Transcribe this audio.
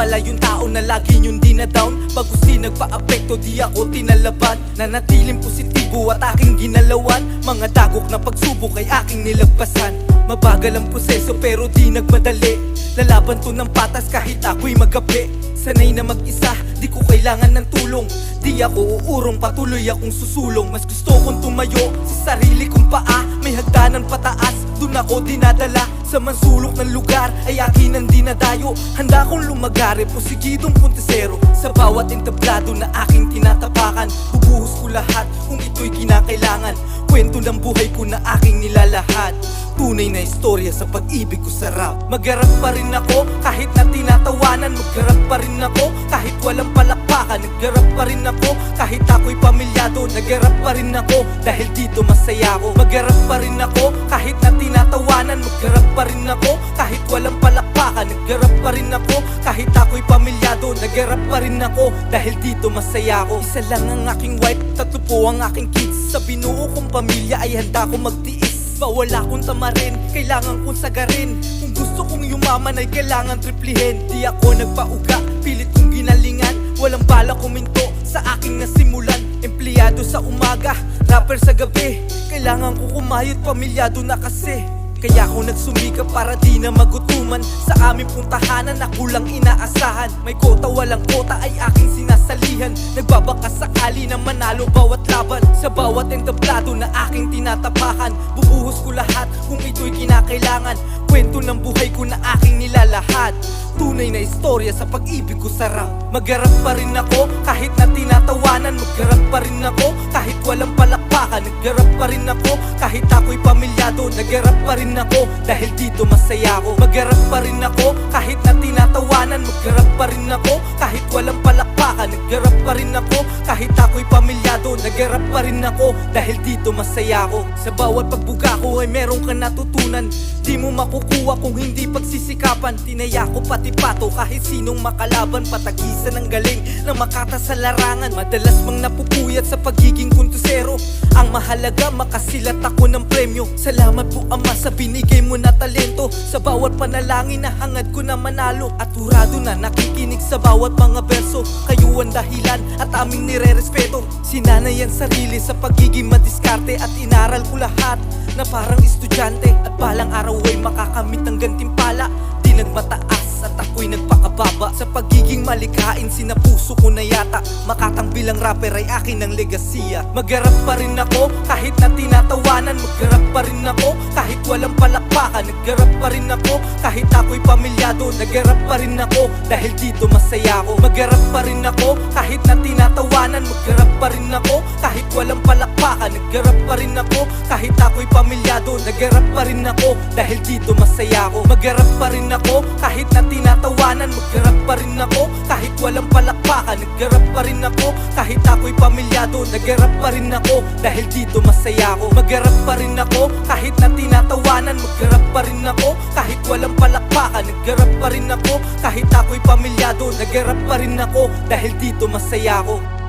pala yung tao na lagi nyong dinadown. Bagus di nagpa-apekto, di ako tinalaban. Nanatiling positibo at aking ginalawan. Mga dagok na pagsubok ay aking nilagpasan. Mabagal ang proseso pero di nagmadali. Lalaban to ng patas kahit ako'y magabi. Sanay na mag-isa, di ko kailangan ng tulong. Di ako uurong, patuloy akong susulong. Mas gusto kong tumayo sa sarili kong paa. May hagdanan pataas, dun ako dinadala. Sa mansulok ng lugar ay akin ang dinadayo. Handa kong lumagare, posigidong puntisero. Sa bawat entablado na aking tinatapakan, bubuhos ko lahat kung ito'y kinakailangan. Kwento ng buhay ko na aking nilalahat. Tunay na istorya sa pag-ibig ko sa rap. Magharap pa rin ako kahit na tinatawanan. Magharap pa rin ako kahit walang palakpakan. Nagharap pa rin ako kahit ako'y pamilyado. Nagharap pa rin ako dahil dito masaya ako. Magharap pa rin ako kahit na tinatawanan. Magharap pa rin ako kahit walang palakpakan. Nagharap pa rin ako kahit ako'y pamilyado. Nagharap pa rin ako dahil dito masaya ako. Isa lang ang aking wife, 3 po ang aking kids. Sa binuo kong pamilya ay handa kong magtiis. Bawal akong tamarin, kailangan kong sagarin. Kung gusto kong yumaman ay kailangan triplihin. Di ako nagpauga, pilit kong ginalingan. Walang bala kuminto sa aking nasimulan. Empleyado sa umaga, rapper sa gabi. Kailangan ko kumayot, pamilyado na kasi. Kaya ako nagsumikap para di na magutuman. Sa aming puntahanan ako lang inaasahan. May kota walang kota ay aking sinasalihan. Nagbabakas sakali na manalo bawat laban. Sa bawat entablado na aking tinatapakan, bubuhos ko lahat kung ito'y kinakailangan. Kwento ng buhay ko na aking nilalahat. Tunay na istorya sa pag-ibig ko sa rap. Magharap pa rin ako kahit na tinatawanan. Magharap pa rin ako kahit walang palakpakan. Nagharap pa rin ako kahit ako'y pamilyado. Nagharap pa rin ako dahil dito masaya ako. Magharap pa rin ako kahit na tinatawanan. Magharap pa rin ako kahit walang palakpakan. Nagharap pa rin ako kahit ako'y pamilyado. Nagharap pa rin ako dahil dito masaya ako. Sa bawat pagbuga ko ay meron ka natutunan. Di mo makukuha kung hindi pagsisikapan. Tinaya ko pati pato kahit sinong makalaban. Patagisan ng galing na makata sa larangan. Madalas mang napupuyat sa pagiging kuntusero. Ang mahalaga makasilat ako ng premyo. Salamat po Ama sa binigay mo na talento. Sa bawat panalangin na hangad ko na manalo. At hurado na nakikinig sa bawat mga berso. Kayo ang dahilan at aming nire-respeto. Sinanay ang sarili sa pagiging madiskarte. At inaral ko lahat na parang estudyante. At balang araw ay makakamit ng gantimpala. Di nagmataas at ako'y nagpakababa. Sa pagiging malikhain sinapuso ko na yata. Makatang bilang rapper ay akin ang legasiya. Magharap pa rin ako kahit na tinatawanan. Magharap pa rin ako kahit walang palakpakan. Nagharap pa rin ako kahit ako'y pamilyado. Nagharap pa rin ako dahil dito masaya ako. Magharap pa rin ako kahit na tinatawanan. Magharap pa rin ako kahit walang palakpakan. Nagharap pa rin ako kahit ako'y pamilyado. Nagharap pa rin ako dahil dito masaya ako. Magharap pa rin ako kahit na tinatawanan. Magharap pa rin ako kahit walang palakpakan. Nagharap pa rin ako kahit ako'y pamilyado. Nagharap pa rin ako dahil dito masaya ako. Magharap pa rin ako kahit na tinatawanan. Magharap pa rin ako kahit walang palakpakan. Nagharap pa rin ako kahit ako'y pamilyado. Nagharap pa rin ako dahil dito masaya ako.